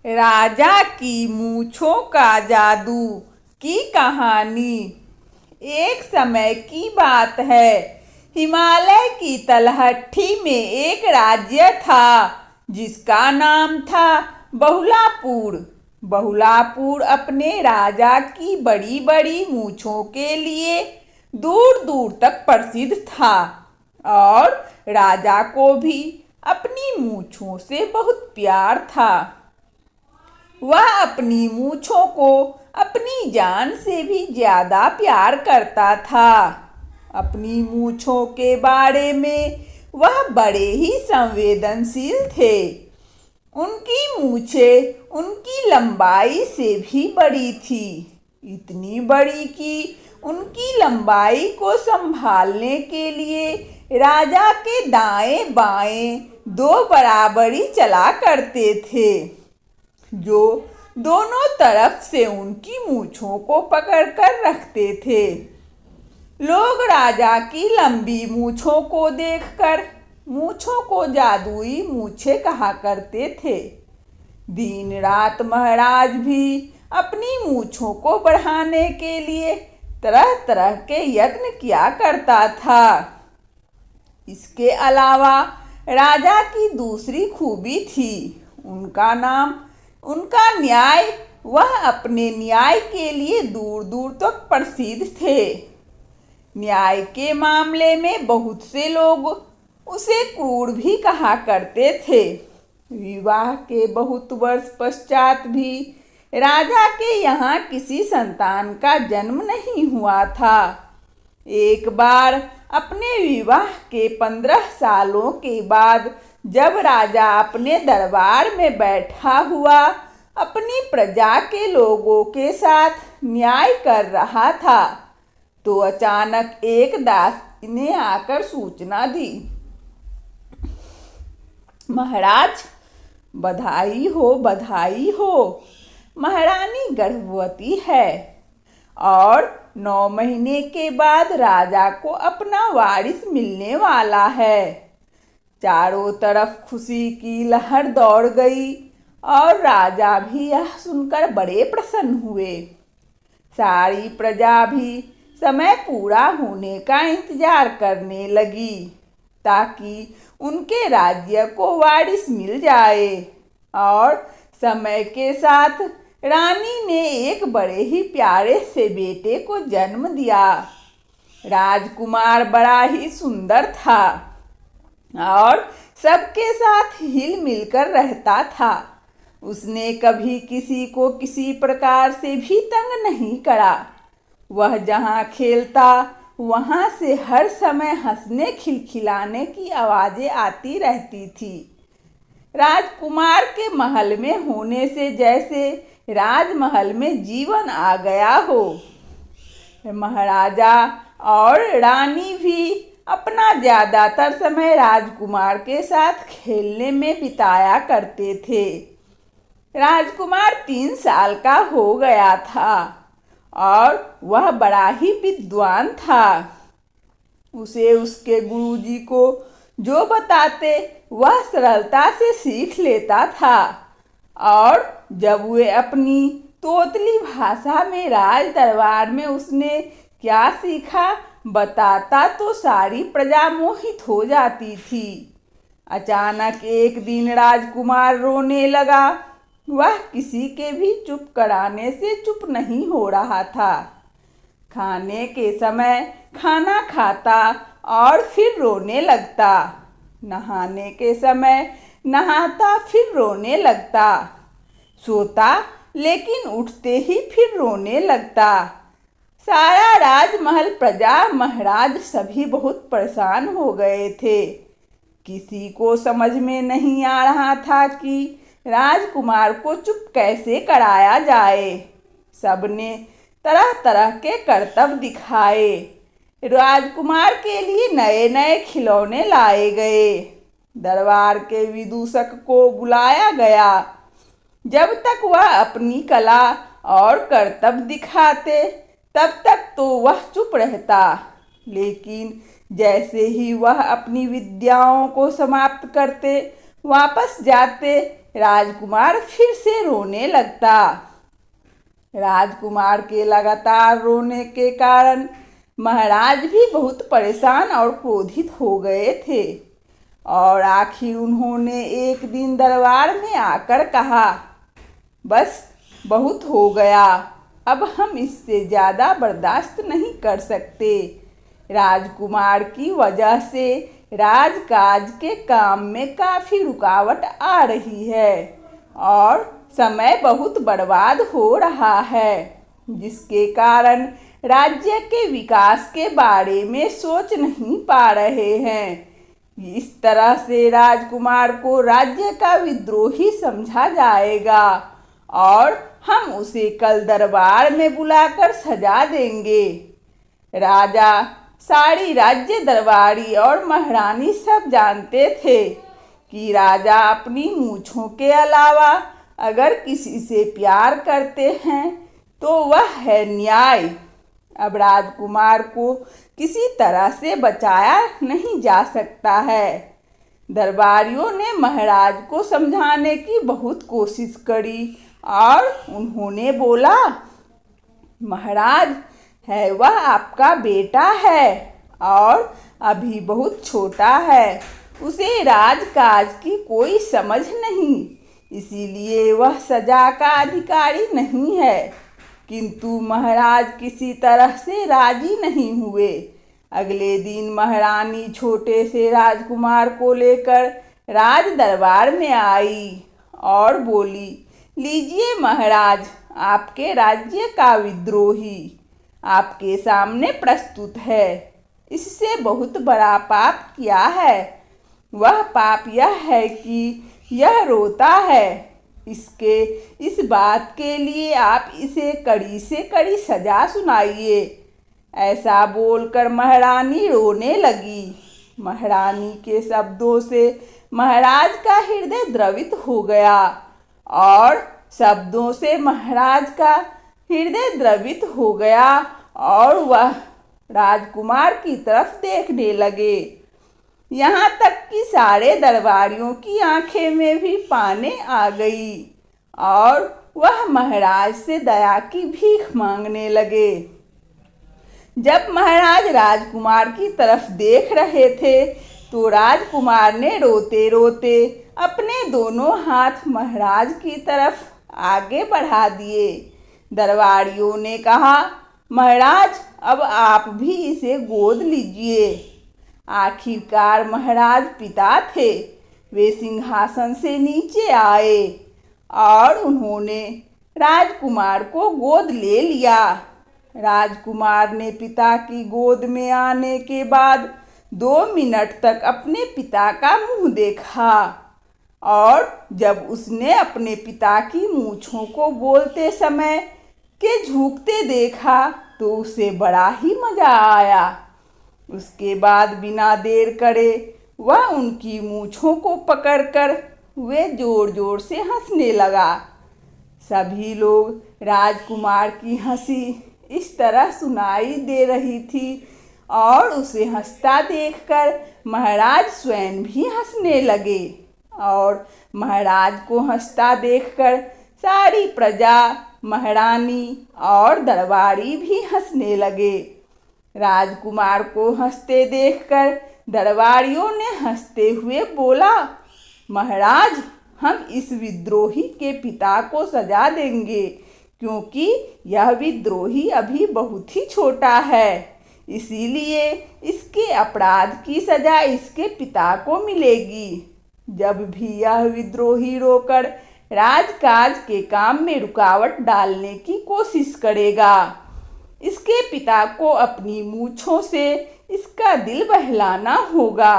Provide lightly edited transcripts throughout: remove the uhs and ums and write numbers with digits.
राजा की मूंछों का जादू की कहानी। एक समय की बात है। हिमालय की तलहटी में एक राज्य था जिसका नाम था बहुलापुर। बहुलापुर अपने राजा की बड़ी बड़ी मूंछों के लिए दूर दूर तक प्रसिद्ध था और राजा को भी अपनी मूंछों से बहुत प्यार था। वह अपनी मूंछों को अपनी जान से भी ज्यादा प्यार करता था। अपनी मूंछों के बारे में वह बड़े ही संवेदनशील थे। उनकी मूंछें उनकी लंबाई से भी बड़ी थी, इतनी बड़ी कि उनकी लंबाई को संभालने के लिए राजा के दाएं बाएं दो बराबरी चला करते थे जो दोनों तरफ से उनकी मूंछों को पकड़कर रखते थे। लोग राजा की लंबी मूंछों को देखकर मूंछों को जादुई मूंछें कहा करते थे। दिन रात महाराज भी अपनी मूंछों को बढ़ाने के लिए तरह तरह के यत्न किया करता था। इसके अलावा राजा की दूसरी खूबी थी उनका न्याय। वह अपने न्याय के लिए दूर दूर तक प्रसिद्ध थे। न्याय के मामले में बहुत से लोग उसे क्रूर भी कहा करते थे। विवाह के बहुत वर्ष पश्चात भी राजा के यहाँ किसी संतान का जन्म नहीं हुआ था। एक बार अपने विवाह के 15 सालों के बाद जब राजा अपने दरबार में बैठा हुआ अपनी प्रजा के लोगों के साथ न्याय कर रहा था तो अचानक एक दासी ने आकर सूचना दी, महाराज बधाई हो बधाई हो, महारानी गर्भवती है और 9 महीने के बाद राजा को अपना वारिस मिलने वाला है। चारों तरफ खुशी की लहर दौड़ गई और राजा भी यह सुनकर बड़े प्रसन्न हुए। सारी प्रजा भी समय पूरा होने का इंतजार करने लगी ताकि उनके राज्य को वारिस मिल जाए। और समय के साथ रानी ने एक बड़े ही प्यारे से बेटे को जन्म दिया। राजकुमार बड़ा ही सुंदर था और सबके साथ हिल मिलकर रहता था। उसने कभी किसी को किसी प्रकार से भी तंग नहीं करा। वह जहाँ खेलता वहाँ से हर समय हंसने खिलखिलाने की आवाजें आती रहती थी। राजकुमार के महल में होने से जैसे राजमहल में जीवन आ गया हो। महाराजा और रानी भी अपना ज्यादातर समय राजकुमार के साथ खेलने में बिताया करते थे। राजकुमार 3 साल का हो गया था और वह बड़ा ही विद्वान था। उसे उसके गुरुजी को जो बताते वह सरलता से सीख लेता था और जब वे अपनी तोतली भाषा में राज दरबार में उसने क्या सीखा बताता तो सारी प्रजा मोहित हो जाती थी। अचानक एक दिन राजकुमार रोने लगा। वह किसी के भी चुप कराने से चुप नहीं हो रहा था। खाने के समय खाना खाता और फिर रोने लगता, नहाने के समय नहाता फिर रोने लगता, सोता लेकिन उठते ही फिर रोने लगता। सारा राजमहल प्रजा महाराज सभी बहुत परेशान हो गए थे। किसी को समझ में नहीं आ रहा था कि राजकुमार को चुप कैसे कराया जाए। सबने तरह तरह के करतब दिखाए। राजकुमार के लिए नए नए खिलौने लाए गए। दरबार के विदूषक को बुलाया गया। जब तक वह अपनी कला और करतब दिखाते तब तक तो वह चुप रहता, लेकिन जैसे ही वह अपनी विद्याओं को समाप्त करते वापस जाते राजकुमार फिर से रोने लगता। राजकुमार के लगातार रोने के कारण महाराज भी बहुत परेशान और क्रोधित हो गए थे और आखिर उन्होंने एक दिन दरबार में आकर कहा, बस बहुत हो गया, अब हम इससे ज़्यादा बर्दाश्त नहीं कर सकते। राजकुमार की वजह से राजकाज के काम में काफ़ी रुकावट आ रही है और समय बहुत बर्बाद हो रहा है, जिसके कारण राज्य के विकास के बारे में सोच नहीं पा रहे हैं। इस तरह से राजकुमार को राज्य का विद्रोही समझा जाएगा और हम उसे कल दरबार में बुलाकर सजा देंगे। राजा, सारी राज्य दरबारी और महारानी सब जानते थे कि राजा अपनी मूछों के अलावा अगर किसी से प्यार करते हैं तो वह है न्याय। अब राजकुमार को किसी तरह से बचाया नहीं जा सकता है। दरबारियों ने महाराज को समझाने की बहुत कोशिश करी और उन्होंने बोला, महाराज, है वह आपका बेटा है और अभी बहुत छोटा है, उसे राजकाज की कोई समझ नहीं, इसीलिए वह सजा का अधिकारी नहीं है। किंतु महाराज किसी तरह से राजी नहीं हुए। अगले दिन महारानी छोटे से राजकुमार को लेकर राज दरबार में आई और बोली, लीजिए महाराज, आपके राज्य का विद्रोही आपके सामने प्रस्तुत है। इससे बहुत बड़ा पाप किया है। वह पाप यह है कि यह रोता है। इस बात के लिए आप इसे कड़ी से कड़ी सजा सुनाइए। ऐसा बोलकर महारानी रोने लगी। महारानी के शब्दों से महाराज का हृदय द्रवित हो गया और शब्दों से महाराज का हृदय द्रवित हो गया और वह राजकुमार की तरफ देखने लगे। यहाँ तक कि सारे दरबारियों की आंखें में भी पानी आ गई और वह महाराज से दया की भीख मांगने लगे। जब महाराज राजकुमार की तरफ देख रहे थे तो राजकुमार ने रोते रोते अपने दोनों हाथ महाराज की तरफ आगे बढ़ा दिए। दरबारियों ने कहा, महाराज, अब आप भी इसे गोद लीजिए। आखिरकार महाराज पिता थे। वे सिंहासन से नीचे आए और उन्होंने राजकुमार को गोद ले लिया। राजकुमार ने पिता की गोद में आने के बाद 2 मिनट तक अपने पिता का मुंह देखा और जब उसने अपने पिता की मूंछों को बोलते समय के झुकते देखा तो उसे बड़ा ही मज़ा आया। उसके बाद बिना देर करे वह उनकी मूंछों को पकड़कर वे जोर जोर से हंसने लगा। सभी लोग राजकुमार की हंसी इस तरह सुनाई दे रही थी और उसे हंसता देखकर महाराज स्वयं भी हंसने लगे और महाराज को हंसता देखकर सारी प्रजा, महारानी और दरबारी भी हंसने लगे। राजकुमार को हंसते देखकर दरबारियों ने हंसते हुए बोला, महाराज, हम इस विद्रोही के पिता को सजा देंगे क्योंकि यह विद्रोही अभी बहुत ही छोटा है, इसीलिए इसके अपराध की सजा इसके पिता को मिलेगी। जब भी यह विद्रोही रोकर राजकाज के काम में रुकावट डालने की कोशिश करेगा, इसके पिता को अपनी मूंछों से इसका दिल बहलाना होगा।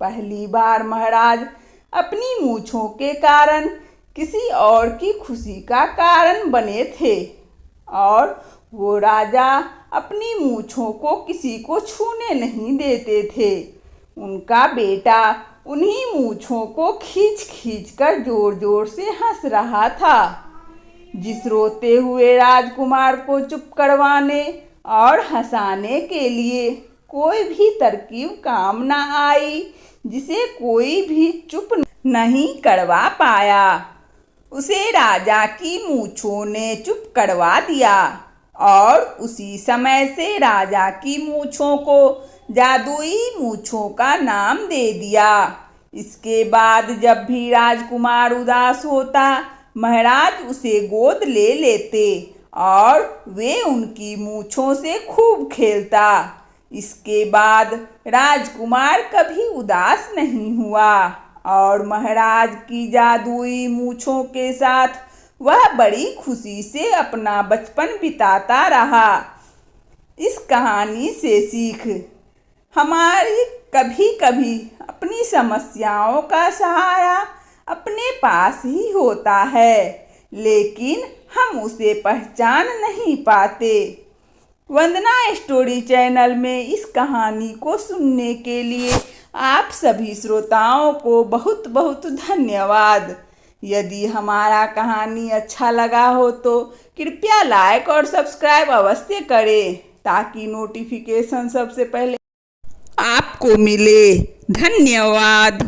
पहली बार महाराज अपनी मूंछों के कारण किसी और की खुशी का कारण बने थे और वो राजा अपनी मूंछों को किसी को छूने नहीं देते थे। उनका बेटा उन्हीं मूंछों को खींच खींच कर जोर जोर से हंस रहा था। जिस रोते हुए राजकुमार को चुप करवाने और हंसाने के लिए कोई भी तरकीब काम न आई, जिसे कोई भी चुप नहीं करवा पाया। उसे राजा की मूंछों ने चुप करवा दिया और उसी समय से राजा की मूंछों को जादुई मूंछों का नाम दे दिया। इसके बाद जब भी राजकुमार उदास होता, महाराज उसे गोद ले लेते और वे उनकी मूंछों से खूब खेलता। इसके बाद राजकुमार कभी उदास नहीं हुआ और महाराज की जादुई मूंछों के साथ वह बड़ी खुशी से अपना बचपन बिताता रहा। इस कहानी से सीख हमारी कभी कभी अपनी समस्याओं का सहारा अपने पास ही होता है, लेकिन हम उसे पहचान नहीं पाते। वंदना स्टोरी चैनल में इस कहानी को सुनने के लिए आप सभी श्रोताओं को बहुत बहुत धन्यवाद। यदि हमारा कहानी अच्छा लगा हो तो कृपया लाइक और सब्सक्राइब अवश्य करें ताकि नोटिफिकेशन सबसे पहले आपको मिले। धन्यवाद।